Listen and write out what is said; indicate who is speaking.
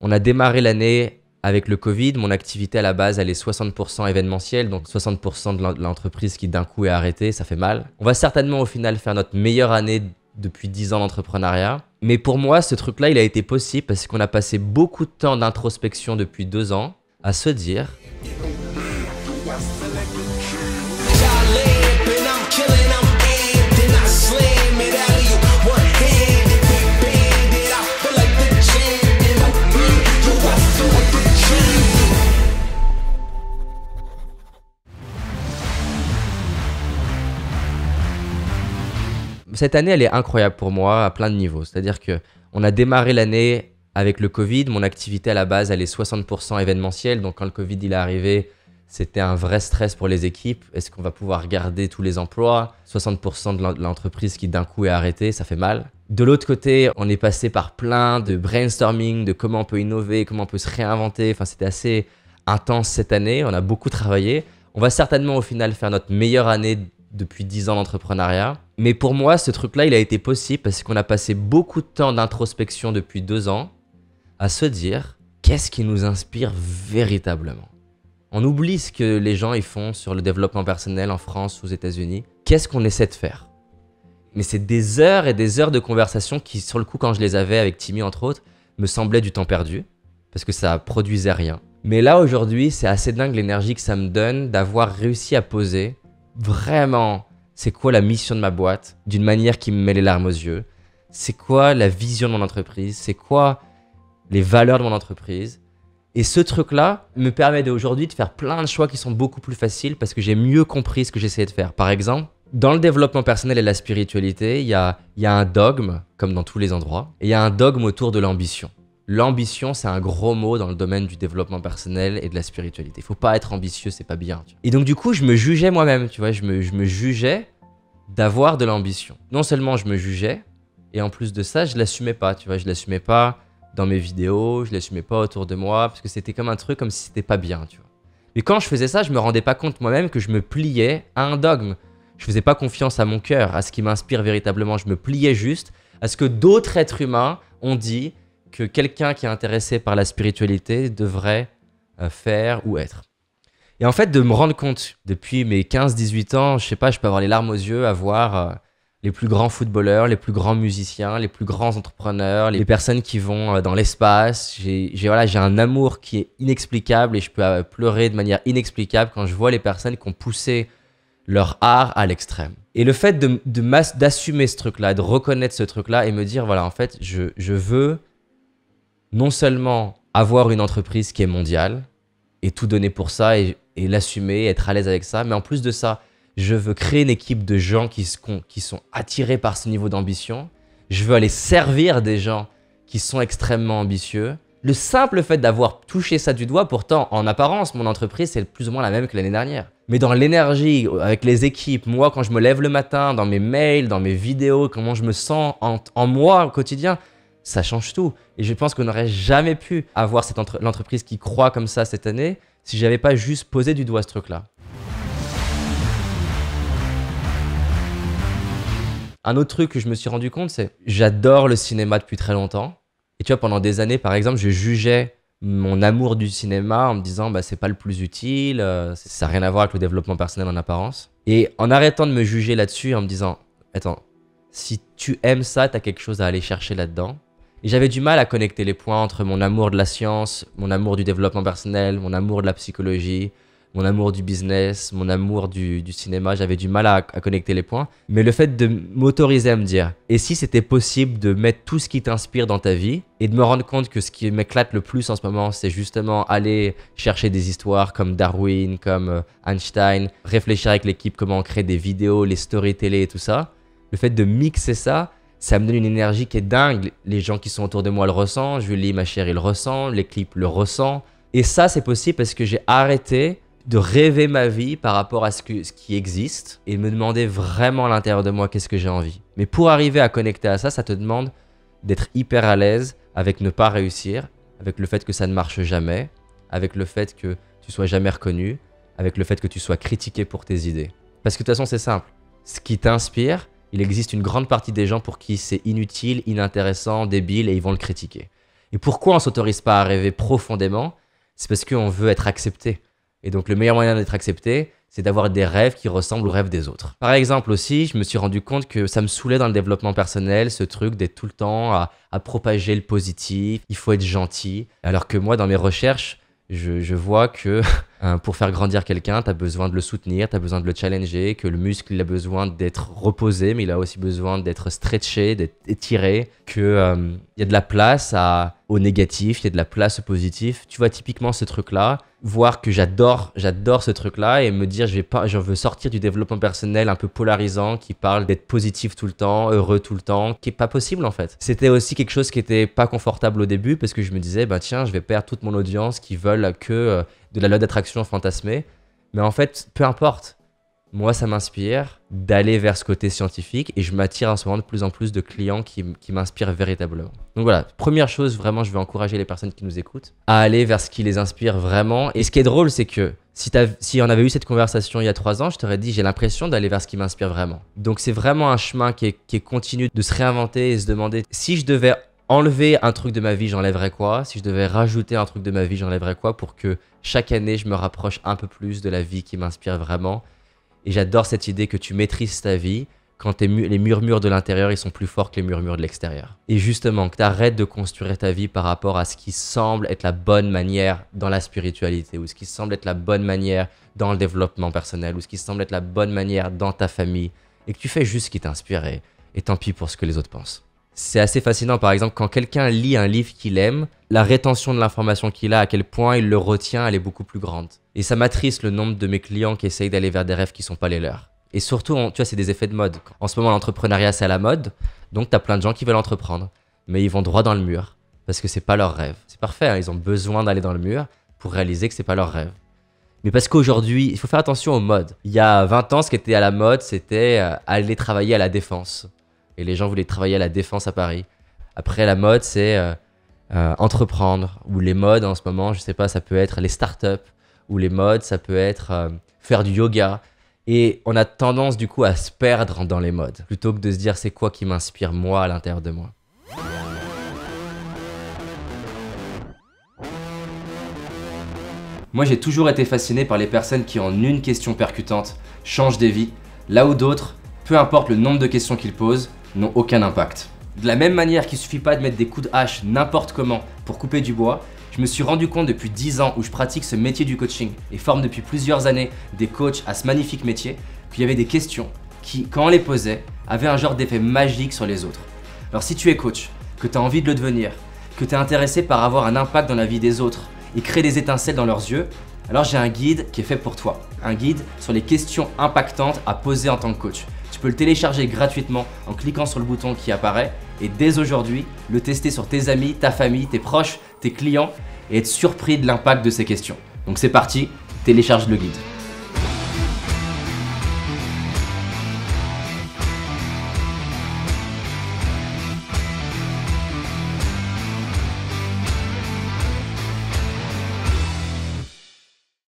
Speaker 1: On a démarré l'année avec le Covid. Mon activité à la base, elle est 60% événementielle, donc 60% de l'entreprise qui d'un coup est arrêtée, ça fait mal. On va certainement au final faire notre meilleure année depuis 10 ans d'entrepreneuriat. Mais pour moi, ce truc-là, il a été possible parce qu'on a passé beaucoup de temps d'introspection depuis 2 ans à se dire... Cette année, elle est incroyable pour moi à plein de niveaux. C'est-à-dire qu'on a démarré l'année avec le Covid. Mon activité à la base, elle est 60% événementielle. Donc quand le Covid il est arrivé, c'était un vrai stress pour les équipes. Est-ce qu'on va pouvoir garder tous les emplois? 60% de l'entreprise qui d'un coup est arrêtée, ça fait mal. De l'autre côté, on est passé par plein de brainstorming, de comment on peut innover, comment on peut se réinventer. Enfin, c'était assez intense cette année. On a beaucoup travaillé. On va certainement au final faire notre meilleure année depuis 10 ans d'entrepreneuriat. Mais pour moi, ce truc-là, il a été possible parce qu'on a passé beaucoup de temps d'introspection depuis 2 ans à se dire qu'est-ce qui nous inspire véritablement. On oublie ce que les gens ils font sur le développement personnel en France ou aux États-Unis. Qu'est-ce qu'on essaie de faire? Mais c'est des heures et des heures de conversation qui, sur le coup, quand je les avais avec Timmy, entre autres, me semblaient du temps perdu parce que ça produisait rien. Mais là, aujourd'hui, c'est assez dingue l'énergie que ça me donne d'avoir réussi à poser vraiment, c'est quoi la mission de ma boîte d'une manière qui me met les larmes aux yeux? C'est quoi la vision de mon entreprise? C'est quoi les valeurs de mon entreprise? Et ce truc-là me permet aujourd'hui de faire plein de choix qui sont beaucoup plus faciles parce que j'ai mieux compris ce que j'essayais de faire. Par exemple, dans le développement personnel et la spiritualité, il y a un dogme, comme dans tous les endroits, et il y a un dogme autour de l'ambition. L'ambition, c'est un gros mot dans le domaine du développement personnel et de la spiritualité. Il faut pas être ambitieux, c'est pas bien. Et donc du coup, je me jugeais moi-même, tu vois, je me jugeais d'avoir de l'ambition. Non seulement je me jugeais, et en plus de ça, je l'assumais pas, tu vois, je l'assumais pas dans mes vidéos, je l'assumais pas autour de moi, parce que c'était comme un truc, comme si c'était pas bien, tu vois. Mais quand je faisais ça, je me rendais pas compte moi-même que je me pliais à un dogme. Je faisais pas confiance à mon cœur, à ce qui m'inspire véritablement. Je me pliais juste à ce que d'autres êtres humains ont dit que quelqu'un qui est intéressé par la spiritualité devrait faire ou être. Et en fait, de me rendre compte, depuis mes 15-18 ans, je sais pas, je peux avoir les larmes aux yeux à voir les plus grands footballeurs, les plus grands musiciens, les plus grands entrepreneurs, les personnes qui vont dans l'espace. J'ai un amour qui est inexplicable et je peux pleurer de manière inexplicable quand je vois les personnes qui ont poussé leur art à l'extrême. Et le fait d'assumer ce truc-là, de reconnaître ce truc-là et me dire, voilà, en fait, je veux non seulement avoir une entreprise qui est mondiale et tout donner pour ça et l'assumer, être à l'aise avec ça, mais en plus de ça, je veux créer une équipe de gens qui sont attirés par ce niveau d'ambition. Je veux aller servir des gens qui sont extrêmement ambitieux. Le simple fait d'avoir touché ça du doigt, pourtant, en apparence, mon entreprise, c'est plus ou moins la même que l'année dernière. Mais dans l'énergie, avec les équipes, moi, quand je me lève le matin, dans mes mails, dans mes vidéos, comment je me sens en moi au quotidien, ça change tout. Et je pense qu'on n'aurait jamais pu avoir l'entreprise qui croît comme ça cette année si j'avais pas juste posé du doigt ce truc-là. Un autre truc que je me suis rendu compte, c'est j'adore le cinéma depuis très longtemps. Et tu vois, pendant des années, par exemple, je jugeais mon amour du cinéma en me disant bah, c'est pas le plus utile, ça n'a rien à voir avec le développement personnel en apparence. Et en arrêtant de me juger là-dessus, en me disant attends, si tu aimes ça, tu as quelque chose à aller chercher là-dedans. Et j'avais du mal à connecter les points entre mon amour de la science, mon amour du développement personnel, mon amour de la psychologie, mon amour du business, mon amour du cinéma. J'avais du mal à connecter les points. Mais le fait de m'autoriser à me dire, et si c'était possible de mettre tout ce qui t'inspire dans ta vie et de me rendre compte que ce qui m'éclate le plus en ce moment, c'est justement aller chercher des histoires comme Darwin, comme Einstein, réfléchir avec l'équipe comment on crée des vidéos, les stories télé et tout ça. Le fait de mixer ça, ça me donne une énergie qui est dingue. Les gens qui sont autour de moi le ressentent, Julie, ma chérie, le ressent, l'équipe le ressent. Et ça, c'est possible parce que j'ai arrêté de rêver ma vie par rapport à ce qui existe et me demander vraiment à l'intérieur de moi qu'est-ce que j'ai envie. Mais pour arriver à connecter à ça, ça te demande d'être hyper à l'aise avec ne pas réussir, avec le fait que ça ne marche jamais, avec le fait que tu sois jamais reconnu, avec le fait que tu sois critiqué pour tes idées. Parce que de toute façon, c'est simple. Ce qui t'inspire, il existe une grande partie des gens pour qui c'est inutile, inintéressant, débile et ils vont le critiquer. Et pourquoi on s'autorise pas à rêver profondément? C'est parce qu'on veut être accepté. Et donc le meilleur moyen d'être accepté, c'est d'avoir des rêves qui ressemblent aux rêves des autres. Par exemple aussi, je me suis rendu compte que ça me saoulait dans le développement personnel, ce truc d'être tout le temps à propager le positif, il faut être gentil. Alors que moi, dans mes recherches, je vois que pour faire grandir quelqu'un, tu as besoin de le soutenir, tu as besoin de le challenger, que le muscle il a besoin d'être reposé, mais il a aussi besoin d'être stretché, d'être étiré, qu'il y a de la place au négatif, il y a de la place au positif. Tu vois, typiquement ce truc-là, voir que j'adore ce truc-là et me dire je veux sortir du développement personnel un peu polarisant qui parle d'être positif tout le temps, heureux tout le temps, qui est pas possible en fait. C'était aussi quelque chose qui était pas confortable au début parce que je me disais bah tiens, je vais perdre toute mon audience qui veulent que de la loi d'attraction fantasmée. Mais en fait, peu importe. Moi, ça m'inspire d'aller vers ce côté scientifique et je m'attire en ce moment de plus en plus de clients qui m'inspirent véritablement. Donc voilà, première chose, vraiment, je vais encourager les personnes qui nous écoutent à aller vers ce qui les inspire vraiment. Et ce qui est drôle, c'est que si on avait eu cette conversation il y a 3 ans, je t'aurais dit j'ai l'impression d'aller vers ce qui m'inspire vraiment. Donc c'est vraiment un chemin qui est continu de se réinventer et se demander si je devais enlever un truc de ma vie, j'enlèverais quoi? Si je devais rajouter un truc de ma vie, j'enlèverais quoi pour que chaque année, je me rapproche un peu plus de la vie qui m'inspire vraiment. Et j'adore cette idée que tu maîtrises ta vie quand les murmures de l'intérieur, ils sont plus forts que les murmures de l'extérieur. Et justement, que tu arrêtes de construire ta vie par rapport à ce qui semble être la bonne manière dans la spiritualité, ou ce qui semble être la bonne manière dans le développement personnel, ou ce qui semble être la bonne manière dans ta famille, et que tu fais juste ce qui t'inspire, et tant pis pour ce que les autres pensent. C'est assez fascinant, par exemple, quand quelqu'un lit un livre qu'il aime, la rétention de l'information qu'il a, à quel point il le retient, elle est beaucoup plus grande. Et ça m'attriste le nombre de mes clients qui essayent d'aller vers des rêves qui sont pas les leurs. Et surtout, tu vois, c'est des effets de mode. En ce moment, l'entrepreneuriat, c'est à la mode, donc t'as plein de gens qui veulent entreprendre, mais ils vont droit dans le mur, parce que c'est pas leur rêve. C'est parfait, hein, ils ont besoin d'aller dans le mur pour réaliser que c'est pas leur rêve. Mais parce qu'aujourd'hui, il faut faire attention aux modes. Il y a 20 ans, ce qui était à la mode, c'était aller travailler à la Défense. Et les gens voulaient travailler à la Défense à Paris. Après, la mode, c'est entreprendre. Ou les modes, en ce moment, je sais pas, ça peut être les startups. Ou les modes, ça peut être faire du yoga. Et on a tendance, du coup, à se perdre dans les modes. Plutôt que de se dire, c'est quoi qui m'inspire, moi, à l'intérieur de moi. Moi, j'ai toujours été fasciné par les personnes qui, en une question percutante, changent des vies. Là où d'autres, peu importe le nombre de questions qu'ils posent, n'ont aucun impact. De la même manière qu'il ne suffit pas de mettre des coups de hache n'importe comment pour couper du bois, je me suis rendu compte depuis 10 ans où je pratique ce métier du coaching et forme depuis plusieurs années des coachs à ce magnifique métier, qu'il y avait des questions qui, quand on les posait, avaient un genre d'effet magique sur les autres. Alors si tu es coach, que tu as envie de le devenir, que tu es intéressé par avoir un impact dans la vie des autres et créer des étincelles dans leurs yeux, alors j'ai un guide qui est fait pour toi. Un guide sur les questions impactantes à poser en tant que coach. Tu peux le télécharger gratuitement en cliquant sur le bouton qui apparaît et dès aujourd'hui, le tester sur tes amis, ta famille, tes proches, tes clients et être surpris de l'impact de ces questions. Donc c'est parti, télécharge le guide.